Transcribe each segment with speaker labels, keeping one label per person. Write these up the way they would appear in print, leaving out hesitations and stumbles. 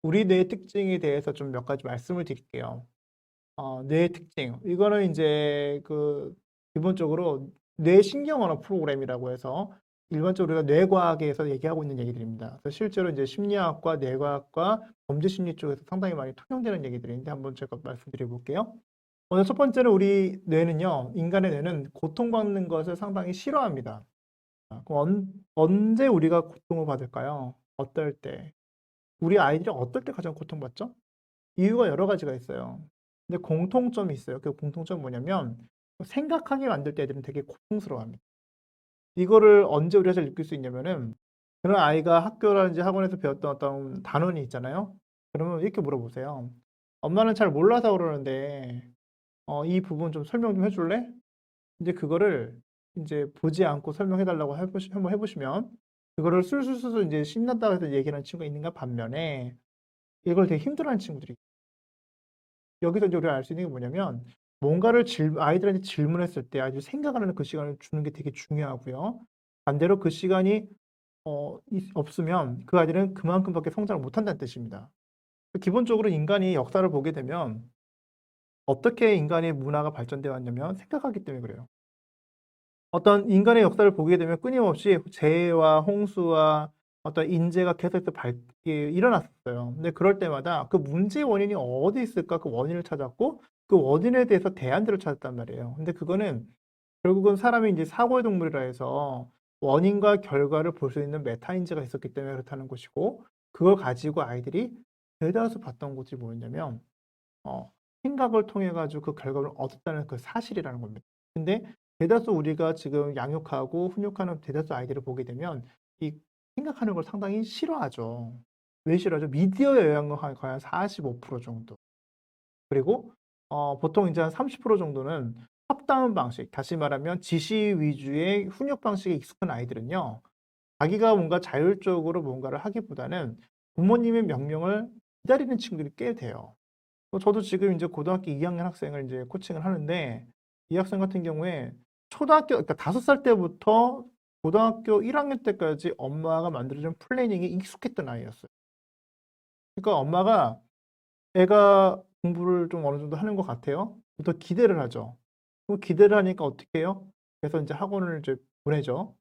Speaker 1: 우리 뇌의 특징에 대해서 좀 몇 가지 말씀을 드릴게요. 뇌의 특징. 이거는 이제 기본적으로 뇌신경 언어 프로그램이라고 해서 일반적으로 우리가 뇌과학에서 얘기하고 있는 얘기들입니다. 그래서 실제로 이제 심리학과 뇌과학과 범죄 심리 쪽에서 상당히 많이 통용되는 얘기들인데 한번 제가 말씀드려 볼게요. 먼저 첫 번째는 우리 뇌는요, 인간의 뇌는 고통받는 것을 상당히 싫어합니다. 그럼 언제 우리가 고통을 받을까요? 어떨 때? 우리 아이들이 어떨 때 가장 고통받죠? 이유가 여러 가지가 있어요. 근데 공통점이 있어요. 그 공통점은 뭐냐면 생각하게 만들 때 애들은 되게 고통스러워합니다. 이거를 언제 우리가 잘 느낄 수 있냐면은 그런 아이가 학교라든지 학원에서 배웠던 어떤 단원이 있잖아요. 그러면 이렇게 물어보세요. "엄마는 잘 몰라서 그러는데 이 부분 좀 설명 좀 해 줄래?" 인제 그거를 인제 보지 않고 설명해 달라고 한번 해 보시면 그거를 술술술술 인제 신난다고 해서 얘기하는 친구가 있는가 반면에 이걸 되게 힘들어하는 친구들이 여기서 이제 우리가 알 수 있는 게 뭐냐면 뭔가를 아이들한테 질문했을 때 아이들이 생각하는 그 시간을 주는 게 되게 중요하고요. 반대로 그 시간이 없으면 그 아이들은 그만큼밖에 성장을 못한다는 뜻입니다. 기본적으로 인간이 역사를 보게 되면 어떻게 인간의 문화가 발전되어 왔냐면 생각하기 때문에 그래요. 어떤 인간의 역사를 보게 되면 끊임없이 재해와 홍수와 어떤 인재가 계속해서 이게 일어났었어요. 근데 그럴 때마다 그 문제의 원인이 어디 있을까 그 원인을 찾았고 그 원인에 대해서 대안들을 찾았단 말이에요. 근데 그거는 결국은 사람이 인제 사고의 동물이라 해서 원인과 결과를 볼 수 있는 메타인지가 있었기 때문에 그렇다는 것이고 그걸 가지고 아이들이 대다수 봤던 것이 뭐였냐면 어 생각을 통해 가지고 그 결과를 얻었다는 그 사실이라는 겁니다. 근데 대다수 우리가 지금 양육하고 훈육하는 대다수 아이들을 보게 되면 이 생각하는 걸 상당히 싫어하죠. 왜 싫어하죠? 미디어의 영향을 한 거의 한 45% 정도. 그리고 보통 인제 한 30% 정도는 탑다운 방식, 다시 말하면 지시 위주의 훈육 방식에 익숙한 아이들은요. 자기가 뭔가 자율적으로 뭔가를 하기보다는 부모님의 명령을 기다리는 친구들이 꽤 돼요. 저도 지금 인제 고등학교 2 학년 학생을 인제 코칭을 하는데 이 학생 같은 경우에 초등학교 그러니까 5살 때부터 고등학교 1 학년 때까지 엄마가 만들어 준 플래닝에 익숙했던 아이였어요. 그러니까 엄마가 애가 공부를 좀 어느 정도 하는 것 같아요. 더 기대를 하죠. 그럼 기대를 하니까 어떻게 해요? 그래서 인제 학원을 이제 보내죠.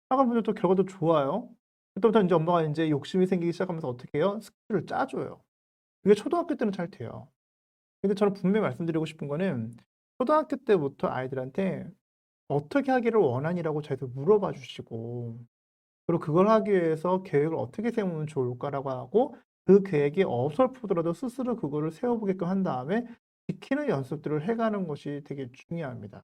Speaker 1: 학원 보내도 결과도 좋아요. 그때부터 인제 엄마가 인제 욕심이 생기기 시작하면서 어떻게 해요? 스케줄을 짜 줘요. 그게 초등학교 때는 잘 돼요. 근데 저는 분명히 말씀드리고 싶은 거는 초등학교 때부터 아이들한테 "어떻게 하기를 원하니?"라고 자기들 물어봐 주시고 그리고 그걸 하기 위해서 계획을 어떻게 세우면 좋을까라고 하고 그 계획이 어설프더라도 스스로 그거를 세워 보게끔 한 다음에 지키는 연습들을 해 가는 것이 되게 중요합니다.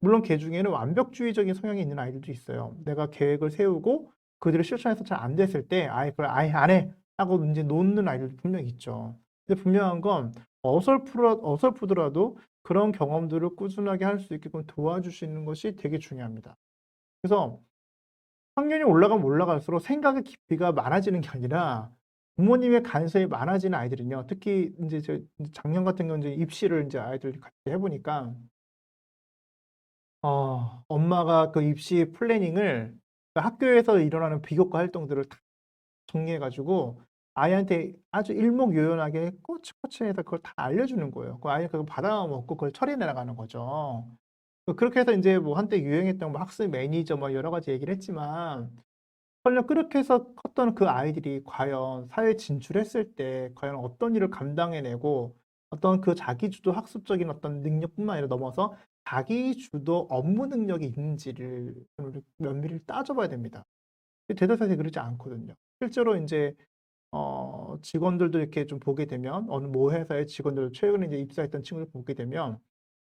Speaker 1: 물론 걔 중에는 완벽주의적인 성향이 있는 아이들도 있어요. 내가 계획을 세우고 그들을 실천해서 잘 안 됐을 때 "아이 그걸 아예 안 해." 하고 인제 놓는 아이들도 분명히 있죠. 근데 분명한 건 어설프더라도 그런 경험들을 꾸준하게 할 수 있게끔 도와주시는 것이 되게 중요합니다. 그래서 학년이 올라가면 올라갈수록 생각의 깊이가 많아지는 게 아니라 부모님의 간섭이 많아지는 아이들은요. 특히 인제 작년 같은 경우는 이제 입시를 인제 아이들이 같이 해 보니까 엄마가 그 입시 플래닝을 그 학교에서 일어나는 비교과 활동들을 다 정리해 가지고 아이한테 아주 일목요연하게 꼬치꼬치해서 그걸 다 알려주는 거예요. 그 아이가 그거 받아 먹고 그걸 처리해 나가는 거죠. 그렇게 해서 인제 뭐 한때 유행했던 뭐 학습 매니저 뭐 여러 가지 얘기를 했지만 설령 그렇게 해서 컸던 그 아이들이 과연 사회에 진출했을 때 과연 어떤 일을 감당해 내고 어떤 그 자기주도 학습적인 어떤 능력뿐만 아니라 넘어서 자기주도 업무 능력이 있는지를 우리 면밀히 따져 봐야 됩니다. 근데 대다수가 그러지 않거든요. 실제로 인제 직원들도 이렇게 좀 보게 되면 어느 모 회사의 직원들 최근에 이제 입사했던 친구들 보게 되면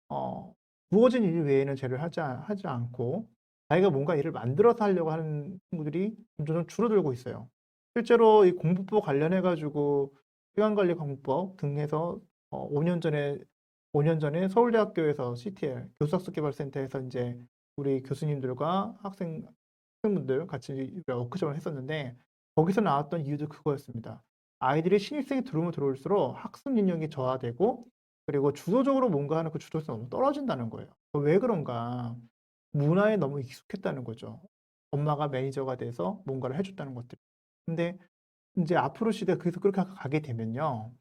Speaker 1: 어 주어진 일 외에는 쟤를 하지 않고 자기가 뭔가 일을 만들어서 하려고 하는 친구들이 점점 줄어들고 있어요. 실제로 이 공부법 관련해 가지고 시간관리 공부법 등 해서 5년 전에 서울대학교에서 CTL 교수학습개발센터에서 인제 우리 교수님들과 학생분들 같이 워크숍을 했었는데 거기서 나왔던 이유도 그거였습니다. 아이들이 신입생이 들어오면 들어올수록 학습 능력이 저하되고 그리고 주도적으로 뭔가 하는 그 주도성이 너무 떨어진다는 거예요. 왜 그런가? 문화에 너무 익숙했다는 거죠. 엄마가 매니저가 돼서 뭔가를 해 줬다는 것들. 근데 인제 앞으로 시대가 계속 그렇게 가게 되면요.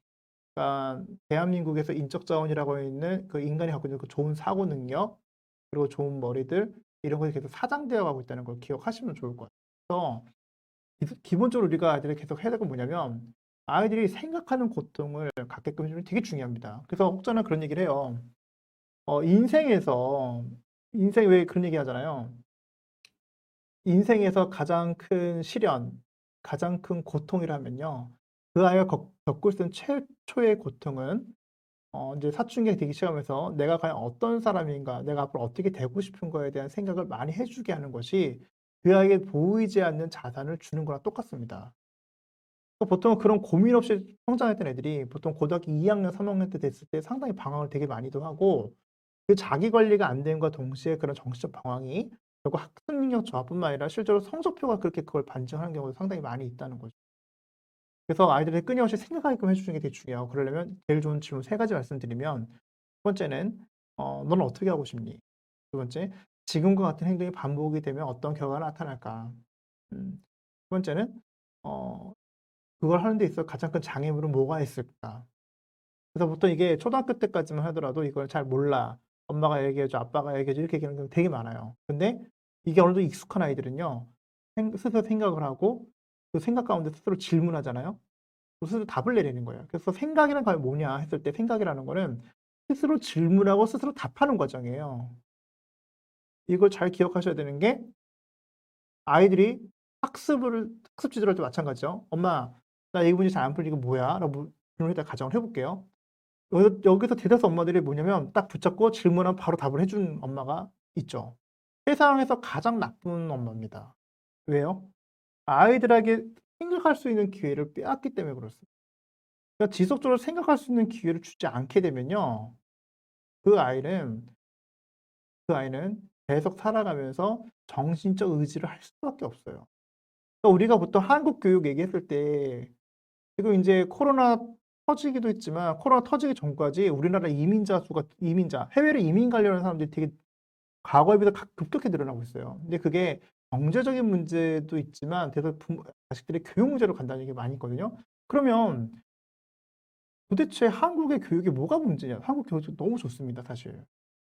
Speaker 1: 그러니까 대한민국에서 인적 자원이라고 있는 그 인간이 갖고 있는 그 좋은 사고 능력 그리고 좋은 머리들 이런 것이 계속 사장되어 가고 있다는 걸 기억하시면 좋을 것 같아요. 그래서 기본적으로 우리가 아이들에게 계속 해야 될 건 뭐냐면 아이들이 생각하는 고통을 갖게끔 해 주는 게 되게 중요합니다. 그래서 혹자는 그런 얘기를 해요. 인생에서 인생 왜 그런 얘기 하잖아요. 인생에서 가장 큰 시련, 가장 큰 고통이라면요. 그 아이가 겪을 수 있는 최초의 고통은 인제 사춘기가 되기 시작하면서 '내가 과연 어떤 사람인가? 내가 앞으로 어떻게 되고 싶은 거에 대한 생각을 많이 해 주게 하는 것이 그 아이에게 보이지 않는 자산을 주는 거랑 똑같습니다.' 보통 그런 고민 없이 성장했던 애들이 보통 고등학교 2 학년, 3 학년 때 됐을 때 상당히 방황을 되게 많이도 하고 그 자기 관리가 안 됨과 동시에 그런 정신적 방황이 결국 학습 능력 저하뿐만 아니라 실제로 성적표가 그렇게 그걸 반증하는 경우도 상당히 많이 있다는 거죠. 그래서 아이들이 끊임없이 생각하게끔 해 주는 게 되게 중요하고 그러려면 제일 좋은 질문 3 가지 말씀드리면 첫 번째는 "너는 어떻게 하고 싶니?" 두 번째 "지금과 같은 행동이 반복이 되면 어떤 결과가 나타날까?" 두 번째는 어 "그걸 하는 데 있어 가장 큰 장애물은 뭐가 있을까?" 그래서 보통 이게 초등학교 때까지만 하더라도 "이걸 잘 몰라. 엄마가 얘기해 줘. 아빠가 얘기해 줘." 이렇게 얘기하는 경우가 되게 많아요. 근데 이게 어느 정도 익숙한 아이들은요. 스스로 생각을 하고 그 생각 가운데 스스로 질문하잖아요. 스스로 답을 내리는 거예요. 그래서 "생각이란 과연 뭐냐?" 했을 때 생각이라는 거는 스스로 질문하고 스스로 답하는 과정이에요. 이걸 잘 기억하셔야 되는 게 아이들이 학습 지도를 할 때 마찬가지죠. "엄마 나 이 문제 잘 안 풀리고 뭐야?" 라고 질문을 일단 가정을 해 볼게요. 여기서 대다수 엄마들이 뭐냐면 딱 붙잡고 질문하면 바로 답을 해준 엄마가 있죠. 세상에서 가장 나쁜 엄마입니다. 왜요? 아이들에게 생각할 수 있는 기회를 빼앗기 때문에 그렇습니다. 그러니까 지속적으로 생각할 수 있는 기회를 주지 않게 되면요. 그 아이는 그 아이는 계속 살아가면서 정신적 의지를 할 수밖에 없어요. 그러니까 우리가 보통 한국 교육 얘기했을 때 지금 인제 코로나 터지기도 했지만 코로나 터지기 전까지 우리나라 이민자 해외로 이민 가려는 사람들이 되게 과거에 비해서 급격히 늘어나고 있어요. 근데 그게 경제적인 문제도 있지만 대부분 자식들의 교육 문제로 간다는 얘기가 많이 있거든요. 그러면 도대체 한국의 교육이 뭐가 문제냐? 한국 교육이 너무 좋습니다 사실.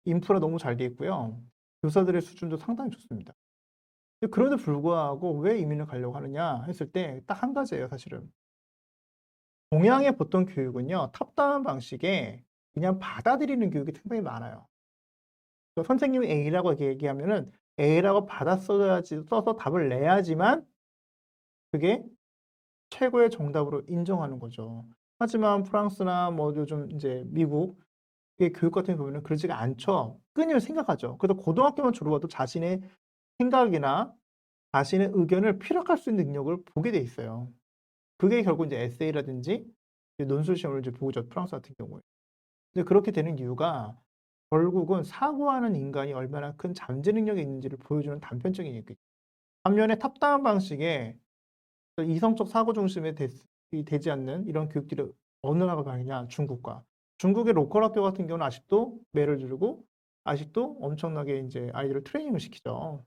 Speaker 1: 인프라 너무 잘 돼 있고요. 교사들의 수준도 상당히 좋습니다. 근데 그럼에도 불구하고 '왜 이민을 가려고 하느냐?' 했을 때 딱 한 가지예요 사실은. 동양의 보통 교육은요. 탑다운 방식의 그냥 받아들이는 교육이 상당히 많아요. 선생님이 A라고 이렇게 얘기하면은 A라고 받아 써서 답을 내야지만 그게 최고의 정답으로 인정하는 거죠. 하지만 프랑스나 뭐 요즘 인제 미국의 교육 같은 경우에는 그러지가 않죠. 끊임없이 생각하죠. 그래서 고등학교만 졸업해도 자신의 생각이나 자신의 의견을 피력할 수 있는 능력을 보게 돼 있어요. 그게 결국 인제 에세이라든지 이제 논술 시험을 이제 보죠, 프랑스 같은 경우에. 근데 그렇게 되는 이유가 결국은 사고하는 인간이 얼마나 큰 잠재 능력이 있는지를 보여주는 단편적인 얘기죠. 반면에 탑다운 방식의 그 이성적 사고 중심에 되지 않는 이런 교육들이 어느 나라가 강하냐 중국과. 중국의 로컬 학교 같은 경우는 아직도 매를 두르고 아직도 엄청나게 인제 아이들을 트레이닝을 시키죠.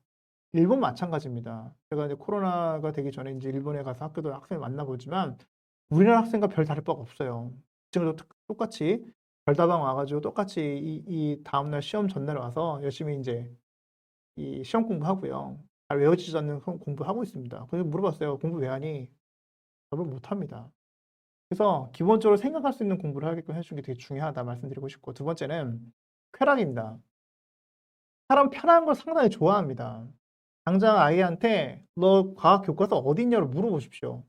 Speaker 1: 일본 마찬가지입니다. 제가 이제 코로나가 되기 전에 인제 일본에 가서 학교도 학생을 만나 보지만 우리나라 학생과 별 다를 바가 없어요. 그 친구도 똑같이 별다방 와 가지고 똑같이 이 다음날 시험 전날 와서 열심히 인제 이 시험 공부하고요. 잘 외워지지 않는 공부하고 있습니다. 그래서 물어봤어요. "공부 왜 하니?" 답을 못 합니다. 그래서 기본적으로 생각할 수 있는 공부를 하게끔 해 주는 게 되게 중요하다 말씀드리고 싶고 두 번째는 쾌락입니다. 사람 편한 걸 상당히 좋아합니다. 당장 아이한테 "너 과학 교과서 어디 있냐."고 물어보십시오.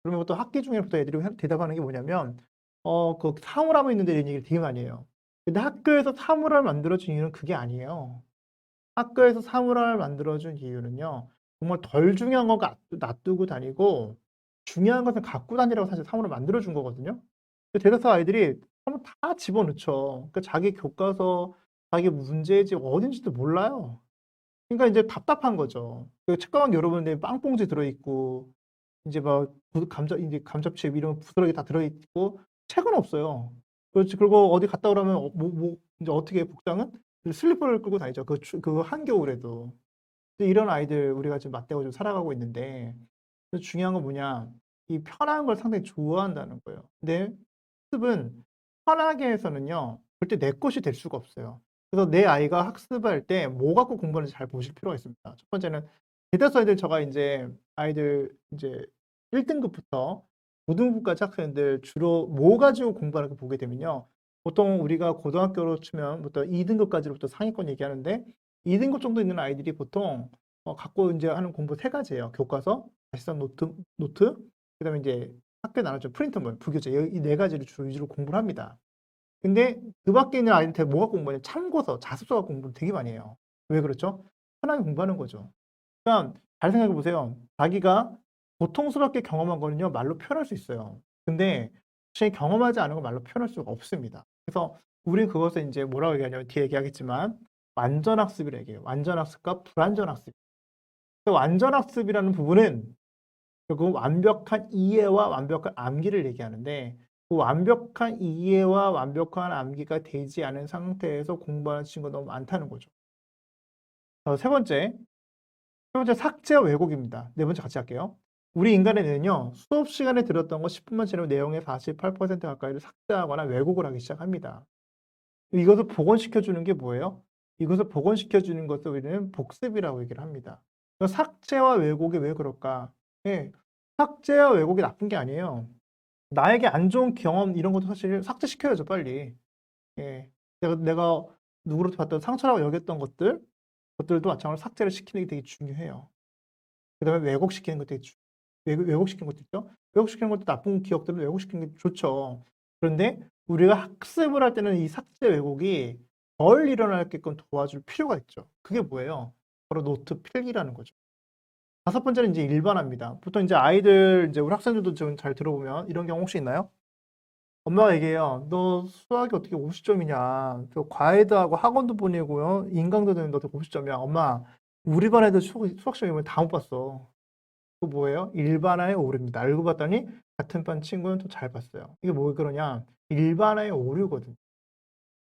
Speaker 1: 그러면 보통 학기 중에부터 애들이 대답하는 게 뭐냐면 그 사물함에 있는데 이런 얘기를 되게 많이 해요. 근데 학교에서 사물함을 만들어 준 이유는 그게 아니에요. 학교에서 사물함을 만들어 준 이유는요. 정말 덜 중요한 건 놔두고 다니고 중요한 것은 갖고 다니라고 사실 사물을 만들어 준 거거든요. 근데 대다수 아이들이 사물 다 집어넣죠. 그러니까 자기 교과서, 자기 문제집 어딘지도 몰라요. 그러니까 인제 답답한 거죠. 그 책가방 열어보는데 빵봉지 들어 있고 인제 막 감자칩 이런 부스러기 다 들어 있고 책은 없어요. 그리고 어디 갔다 오라면 인제 어떻게 복장은 슬리퍼를 끌고 다니죠. 그 한겨울에도. 근데 이런 아이들 우리가 지금 맞대고 좀 살아가고 있는데 중요한 건 뭐냐. 이 편한 걸 상당히 좋아한다는 거예요. 근데 학습은 편하게 해서는요 절대 내 것이 될 수가 없어요. 그래서 내 아이가 학습할 때 뭐 갖고 공부하는지 잘 보실 필요가 있습니다. 첫 번째는 대다수 아이들 제가 인제 아이들 인제 1 등급부터 고등부까지 학생들 주로 뭐 가지고 공부하는가 보게 되면요. 보통 우리가 고등학교로 치면 부터 2 등급까지로부터 상위권 얘기하는데 2 등급 정도 있는 아이들이 보통 갖고 인제 하는 공부 3 가지예요. 교과서, 자취성 노트 그다음에 인제 학교에 나눠준 프린터물, 부교재 이 4 가지를 주로 위주로 공부를 합니다. 근데 그 밖에 있는 아이들은 대부분 뭐 갖고 공부하냐면 참고서, 자습서 갖고 공부를 되게 많이 해요. 왜 그렇죠? 편하게 공부하는 거죠. 그러니까 잘 생각해 보세요. 자기가 고통스럽게 경험한 거는요 말로 표현할 수 있어요. 근데 사실 경험하지 않은 건 말로 표현할 수가 없습니다. 그래서 우린 그것을 인제 뭐라고 얘기하냐면 뒤에 얘기하겠지만 완전 학습이라고 얘기해요. 완전 학습과 불완전 학습. 그 완전 학습이라는 부분은 결국 완벽한 이해와 완벽한 암기를 얘기하는데 그 완벽한 이해와 완벽한 암기가 되지 않은 상태에서 공부하는 친구가 너무 많다는 거죠. 세 번째 삭제와 왜곡입니다. 네 번째 같이 할게요. 우리 인간의 뇌는요. 수업 시간에 들었던 거 10 분만 지나면 내용의 48% 가까이를 삭제하거나 왜곡을 하기 시작합니다. 이것을 복원시켜 주는 게 뭐예요? 이것을 복원시켜 주는 것을 우리는 복습이라고 얘기를 합니다. 삭제와 왜곡이 왜 그럴까? 예. 삭제와 왜곡이 나쁜 게 아니에요. 나에게 안 좋은 경험 이런 것도 사실 삭제시켜야죠, 빨리. 예. 내가 누구로부터 받던 상처라고 여겼던 것들도 마찬가지로 삭제를 시키는 게 되게 중요해요. 그다음에 왜곡시키는 것도 되게 왜곡시키는 것도 있죠. 왜곡시키는 것도 나쁜 기억들을 왜곡시키는 게 좋죠. 그런데 우리가 학습을 할 때는 이 삭제 왜곡이 덜 일어나게끔 도와줄 필요가 있죠. 그게 뭐예요? 바로 노트 필기라는 거죠. 5 번째는 인제 일반화입니다. 보통 인제 아이들 인제 우리 학생들도 좀 잘 들어보면 이런 경우 혹시 있나요? 엄마가 얘기해요. "너 수학이 어떻게 50 점이냐. 그 과외도 하고 학원도 보내고요. 인강도 듣는데 어떻게 50 점이야." "엄마 우리 반 애들 수학 시험 이번에 다 못 봤어." 그거 뭐예요? 일반화의 오류입니다. 알고 봤더니 같은 반 친구는 더 잘 봤어요. 이게 왜 그러냐? 일반화의 오류거든요.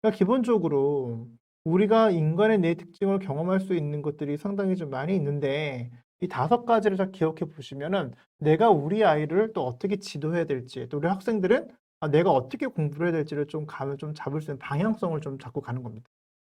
Speaker 1: 그러니까 기본적으로 우리가 인간의 뇌 특징을 경험할 수 있는 것들이 상당히 좀 많이 있는데 이 5 가지를 잘 기억해 보시면은 내가 우리 아이를 또 어떻게 지도해야 될지 또 우리 학생들은 내가 어떻게 공부를 해야 될지를 좀 감을 좀 잡을 수 있는 방향성을 좀 잡고 가는 겁니다.